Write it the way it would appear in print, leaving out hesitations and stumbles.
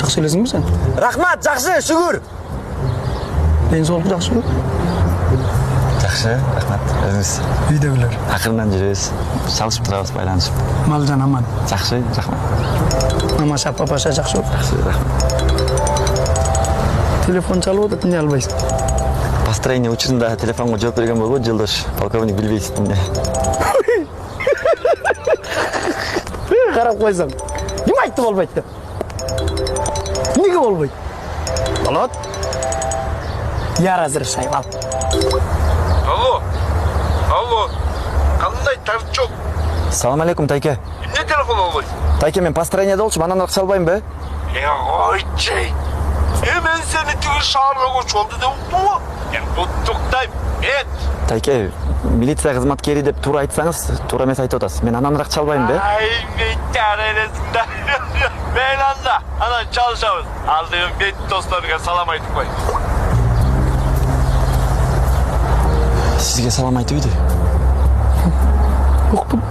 Жақсы елесің бе сен? Рахмат, жақсы, шүгір. Денсаулық жақсы бе? Жақсы, рахмат. Өзіңіз. Үйдегілер. Ақырынан жүресіз. Шалышып тұрабыз, байланышып. Малжан аман. Жақсы, рахмат. Мамаша, папаша жақсы бе? Жақсы, рахмат. Телефон чалып отыр, не албайсың? Построение учетында телефонға жооп берген болго, жылдаш. Полковник билбейсиз эмне. Қарап қойсам. Кім айтты болбайды деп? Неге болбайды? Болады. Я разрешаю, ал. Алло, қандай торчок? Салам алейкум, Тайке. Не телефон албайсың? Тайке, мен построениеде болчумун, анан ырак салбайм бе? Ойчай. Мен сені түгіл шаарга көчүп алды деп уктум го. Туктайм. Тайке, милиция кызматкери деп туура айтсаңыз, туура эмес айтып атасыз. Мен ананраак чалбайм бе? Ай, мен чара элесиң да. Мен анда, анан чалышабыз. Алдыгын бет досторго салам айтып кой. Сизге салам айтып иди. Уктум.